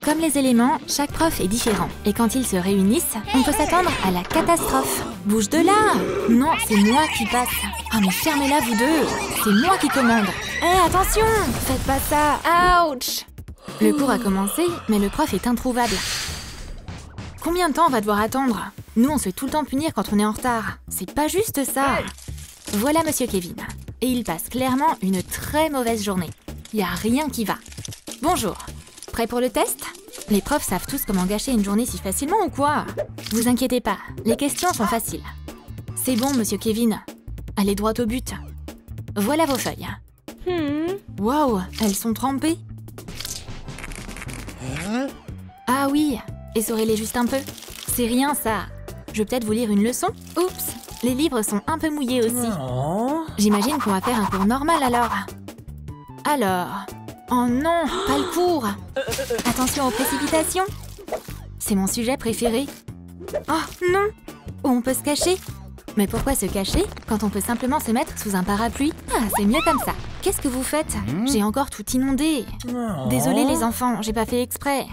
Comme les éléments, chaque prof est différent. Et quand ils se réunissent, on peut s'attendre à la catastrophe. Bouge de là! Non, c'est moi qui passe. Oh mais fermez-la vous deux! C'est moi qui commande. Attention! Faites pas ça! Ouch! Le cours a commencé, mais le prof est introuvable. Combien de temps on va devoir attendre? Nous, on se fait tout le temps punir quand on est en retard. C'est pas juste ça! Voilà Monsieur Kevin. Et il passe clairement une très mauvaise journée. Y a rien qui va. Bonjour. Prêt pour le test? Les profs savent tous comment gâcher une journée si facilement ou quoi? Vous inquiétez pas, les questions sont faciles. C'est bon, Monsieur Kevin. Allez droit au but. Voilà vos feuilles. Waouh, elles sont trempées. Ah oui, essorez-les juste un peu. C'est rien ça. Je vais peut-être vous lire une leçon? Oups, les livres sont un peu mouillés aussi. J'imagine qu'on va faire un cours normal alors. Oh non, pas le cours. Attention aux précipitations. C'est mon sujet préféré. Oh non, où on peut se cacher. Mais pourquoi se cacher quand on peut simplement se mettre sous un parapluie? Ah, c'est mieux comme ça. Qu'est-ce que vous faites? J'ai encore tout inondé. Désolée les enfants, j'ai pas fait exprès.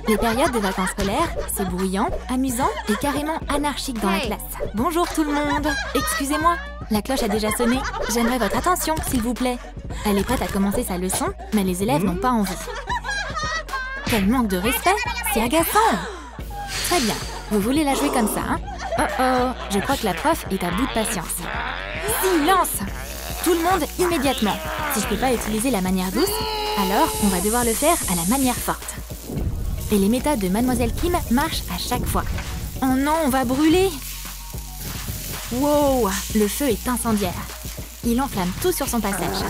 Les périodes de vacances scolaires, c'est bruyant, amusant et carrément anarchique dans la classe. Bonjour tout le monde. Excusez-moi, la cloche a déjà sonné. J'aimerais votre attention, s'il vous plaît. Elle est prête à commencer sa leçon, mais les élèves n'ont pas envie. Quel manque de respect, c'est agaçant. Très bien, vous voulez la jouer comme ça, hein? Oh, je crois que la prof est à bout de patience. Silence! Tout le monde immédiatement. Si je peux pas utiliser la manière douce, alors on va devoir le faire à la manière forte. Et les méthodes de Mademoiselle Kim marchent à chaque fois. Oh non, on va brûler! Wow, le feu est incendiaire. Il enflamme tout sur son passage.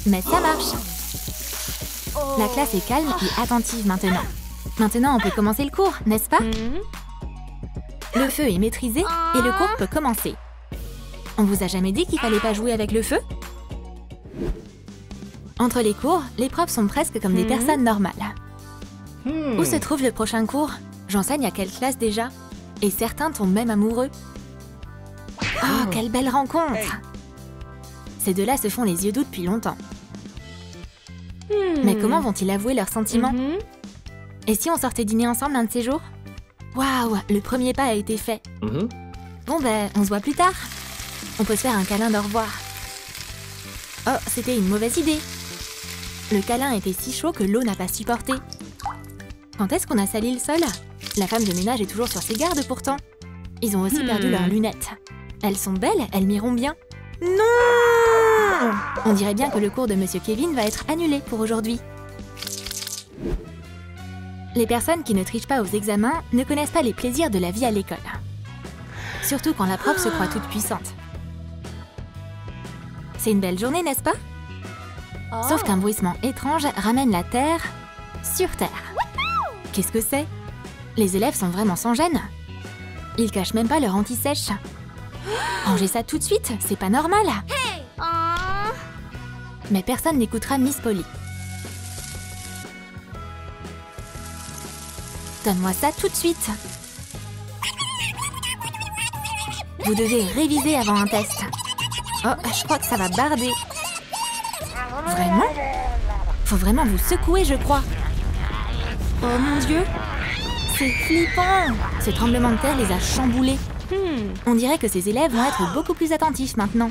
Mais ça marche. La classe est calme et attentive maintenant. Maintenant, on peut commencer le cours, n'est-ce pas? Le feu est maîtrisé et le cours peut commencer. On vous a jamais dit qu'il fallait pas jouer avec le feu? Entre les cours, les profs sont presque comme des personnes normales. Où se trouve le prochain cours? J'enseigne à quelle classe déjà? Et certains tombent même amoureux. Oh, quelle belle rencontre! Ces deux-là se font les yeux doux depuis longtemps. Mais comment vont-ils avouer leurs sentiments? Et si on sortait dîner ensemble un de ces jours? Waouh, le premier pas a été fait. Bon ben, on se voit plus tard. On peut se faire un câlin d'au revoir. Oh, c'était une mauvaise idée. Le câlin était si chaud que l'eau n'a pas supporté. Quand est-ce qu'on a sali le sol? La femme de ménage est toujours sur ses gardes pourtant. Ils ont aussi perdu leurs lunettes. Elles sont belles, elles m'iront bien. Non! On dirait bien que le cours de Monsieur Kevin va être annulé pour aujourd'hui. Les personnes qui ne trichent pas aux examens ne connaissent pas les plaisirs de la vie à l'école. Surtout quand la prof se croit toute puissante. C'est une belle journée, n'est-ce pas? Sauf qu'un bruissement étrange ramène la Terre sur Terre. Qu'est-ce que c'est? Les élèves sont vraiment sans gêne. Ils cachent même pas leur anti-sèche. Rangez ça tout de suite, c'est pas normal. Mais personne n'écoutera Miss Polly. Donne-moi ça tout de suite. Vous devez réviser avant un test. Oh, je crois que ça va barder. Vraiment? Faut vraiment vous secouer, je crois. Oh mon Dieu! C'est flippant! Ce tremblement de terre les a chamboulés. On dirait que ces élèves vont être beaucoup plus attentifs maintenant.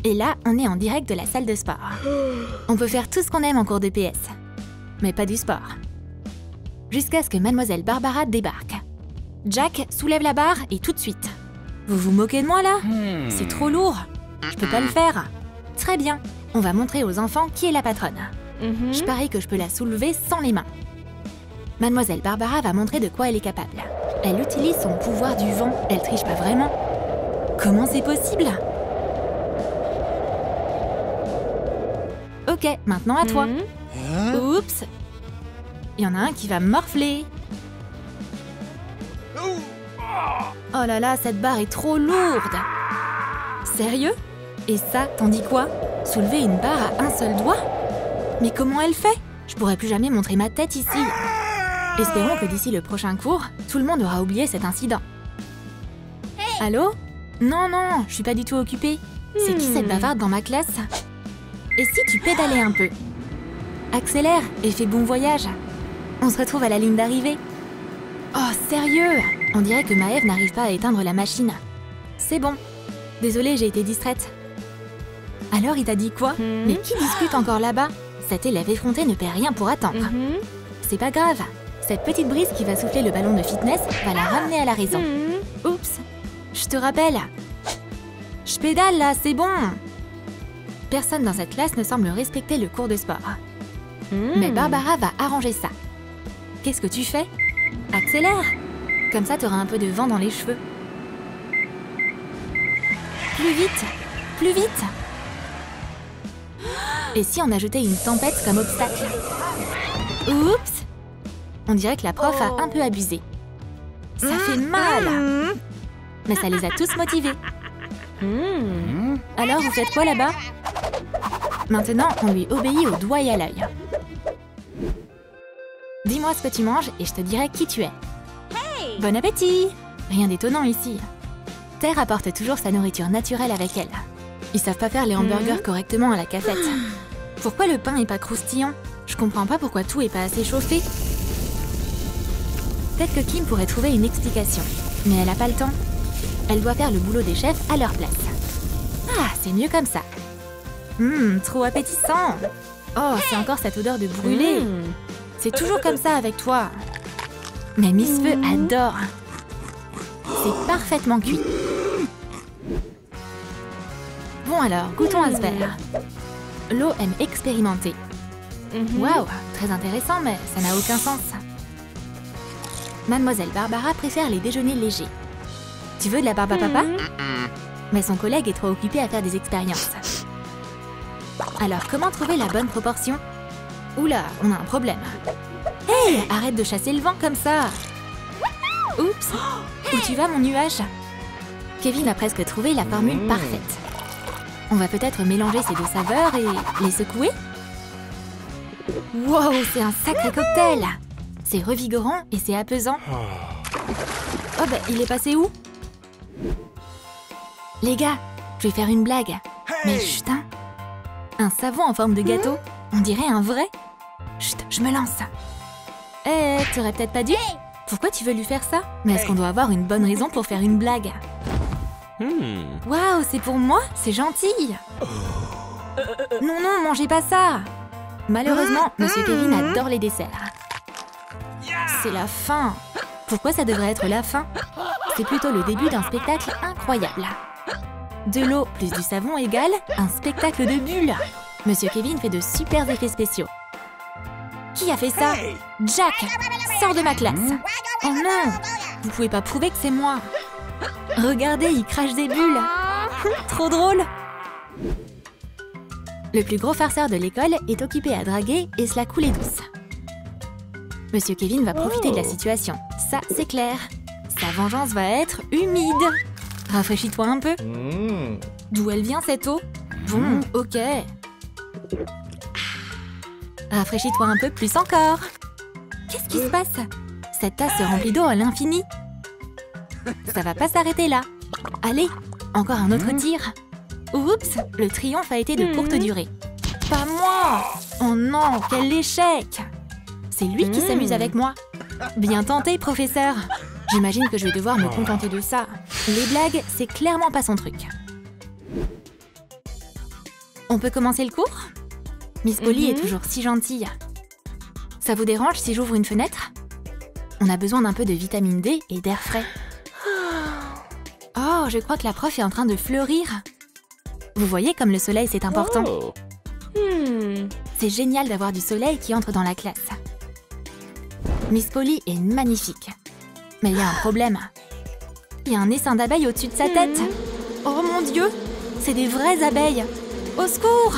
Et là, on est en direct de la salle de sport. On peut faire tout ce qu'on aime en cours de PS. Mais pas du sport. Jusqu'à ce que Mademoiselle Barbara débarque. Jack, soulève la barre et tout de suite. Vous vous moquez de moi là? C'est trop lourd. Je peux pas le faire. Très bien. On va montrer aux enfants qui est la patronne. Je parie que je peux la soulever sans les mains. Mademoiselle Barbara va montrer de quoi elle est capable. Elle utilise son pouvoir du vent. Elle triche pas vraiment. Comment c'est possible? Ok, maintenant à toi. Oups. Il y en a un qui va morfler. Oh là là, cette barre est trop lourde. Sérieux? Et ça, t'en dis quoi? Soulever une barre à un seul doigt? Mais comment elle fait? Je pourrais plus jamais montrer ma tête ici. Espérons que d'ici le prochain cours, tout le monde aura oublié cet incident. Allô? Non, non, je suis pas du tout occupée. C'est qui cette bavarde dans ma classe? Et si tu pédalais un peu? Accélère et fais bon voyage. On se retrouve à la ligne d'arrivée. Oh, sérieux? On dirait que Maëve n'arrive pas à éteindre la machine. C'est bon. Désolée, j'ai été distraite. Alors, il t'a dit quoi? Mais qui discute encore là-bas? Cet élève effronté ne paie rien pour attendre. C'est pas grave. Cette petite brise qui va souffler le ballon de fitness va la ramener à la raison. Oups. Je te rappelle. Je pédale là, c'est bon. Personne dans cette classe ne semble respecter le cours de sport. Mais Barbara va arranger ça. Qu'est-ce que tu fais? Accélère. Comme ça, t'auras un peu de vent dans les cheveux. Plus vite. Plus vite. Et si on ajoutait une tempête comme obstacle? Oups. On dirait que la prof a un peu abusé. Ça fait mal. Mais ça les a tous motivés. Alors, vous faites quoi là-bas? Maintenant, on lui obéit au doigt et à l'œil. Dis-moi ce que tu manges et je te dirai qui tu es. Bon appétit! Rien d'étonnant ici. Terre apporte toujours sa nourriture naturelle avec elle. Ils savent pas faire les hamburgers correctement à la cafette. Pourquoi le pain est pas croustillant? Je comprends pas pourquoi tout est pas assez chauffé. Peut-être que Kim pourrait trouver une explication. Mais elle a pas le temps. Elle doit faire le boulot des chefs à leur place. Ah, c'est mieux comme ça. Trop appétissant. Oh, c'est encore cette odeur de brûlé. C'est toujours comme ça avec toi. Mais Miss Feu adore. C'est parfaitement cuit. Bon alors, goûtons à ce verre. L'eau aime expérimenter. Waouh, très intéressant, mais ça n'a aucun sens. Mademoiselle Barbara préfère les déjeuners légers. Tu veux de la barbe à papa? Mais son collègue est trop occupé à faire des expériences. Alors, comment trouver la bonne proportion? Oula, on a un problème. Hey, arrête de chasser le vent comme ça. Oups. Où tu vas, mon nuage? Kevin a presque trouvé la formule parfaite. On va peut-être mélanger ces deux saveurs et les secouer? Wow, c'est un sacré cocktail! C'est revigorant et c'est apaisant. Oh bah, il est passé où? Les gars, je vais faire une blague. Mais chut, hein. Un savon en forme de gâteau? On dirait un vrai? Chut, je me lance. Eh, t'aurais peut-être pas dû? Pourquoi tu veux lui faire ça? Mais est-ce qu'on doit avoir une bonne raison pour faire une blague? Waouh, c'est pour moi? C'est gentil! Non, non, mangez pas ça! Malheureusement, Monsieur Kevin adore les desserts. C'est la fin! Pourquoi ça devrait être la fin? C'est plutôt le début d'un spectacle incroyable. De l'eau plus du savon égale un spectacle de bulles. Monsieur Kevin fait de super effets spéciaux. Qui a fait ça? Jack! Sors de ma classe! Oh non! Vous pouvez pas prouver que c'est moi! Regardez, il crache des bulles! Trop drôle! Le plus gros farceur de l'école est occupé à draguer et se la couler douce. Monsieur Kevin va profiter de la situation. Ça, c'est clair. Sa vengeance va être humide. Rafraîchis-toi un peu. D'où elle vient, cette eau? Bon, ok. Rafraîchis-toi un peu plus encore. Qu'est-ce qui se passe? Cette tasse se remplit d'eau à l'infini. Ça va pas s'arrêter là. Allez, encore un autre tir. Oups, le triomphe a été de courte durée. Pas moi! Oh non, quel échec! C'est lui qui s'amuse avec moi. Bien tenté, professeur. J'imagine que je vais devoir me contenter de ça. Les blagues, c'est clairement pas son truc. On peut commencer le cours? Miss Polly est toujours si gentille. Ça vous dérange si j'ouvre une fenêtre? On a besoin d'un peu de vitamine D et d'air frais. Oh, je crois que la prof est en train de fleurir. Vous voyez comme le soleil, c'est important. C'est génial d'avoir du soleil qui entre dans la classe. Miss Polly est magnifique. Mais il y a un problème. Il y a un essaim d'abeilles au-dessus de sa tête. Oh mon Dieu! C'est des vraies abeilles! Au secours!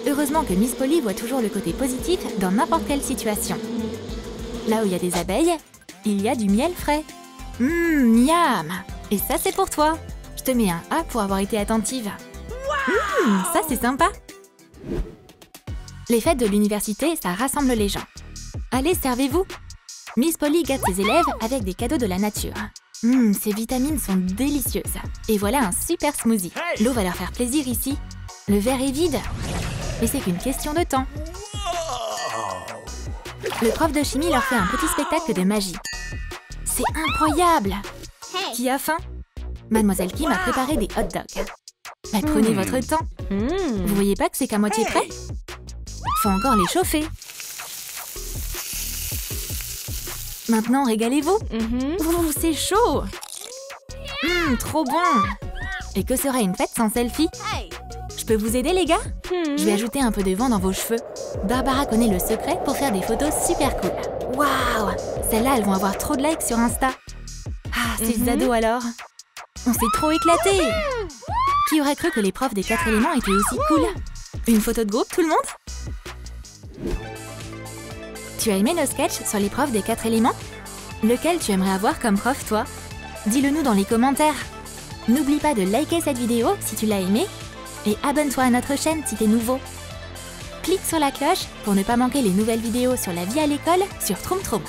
Heureusement que Miss Polly voit toujours le côté positif dans n'importe quelle situation. Là où il y a des abeilles, il y a du miel frais. Miam! Et ça, c'est pour toi. Je te mets un A pour avoir été attentive. Ça, c'est sympa. Les fêtes de l'université, ça rassemble les gens. Allez, servez-vous. Miss Polly gâte ses élèves avec des cadeaux de la nature. Ces vitamines sont délicieuses. Et voilà un super smoothie. L'eau va leur faire plaisir ici. Le verre est vide. et c'est qu'une question de temps. Le prof de chimie leur fait un petit spectacle de magie. C'est incroyable! Qui a faim? Mademoiselle Kim a préparé des hot dogs. Mais prenez votre temps. Vous voyez pas que c'est qu'à moitié prêt? Faut encore les chauffer. Maintenant, régalez-vous. Ouh, c'est chaud. Trop bon. Et que serait une fête sans selfie? Je peux vous aider, les gars? Je vais ajouter un peu de vent dans vos cheveux. Barbara connaît le secret pour faire des photos super cool. Waouh! Celles-là, elles vont avoir trop de likes sur Insta. Ah, ces ados alors. On s'est trop éclatés. Qui aurait cru que les profs des 4 éléments étaient aussi cool? Une photo de groupe, tout le monde? Tu as aimé nos sketchs sur les profs des 4 éléments? Lequel tu aimerais avoir comme prof, toi? Dis-le nous dans les commentaires. N'oublie pas de liker cette vidéo si tu l'as aimée et abonne-toi à notre chaîne si t'es nouveau. Clique sur la cloche pour ne pas manquer les nouvelles vidéos sur la vie à l'école sur Troom Troom.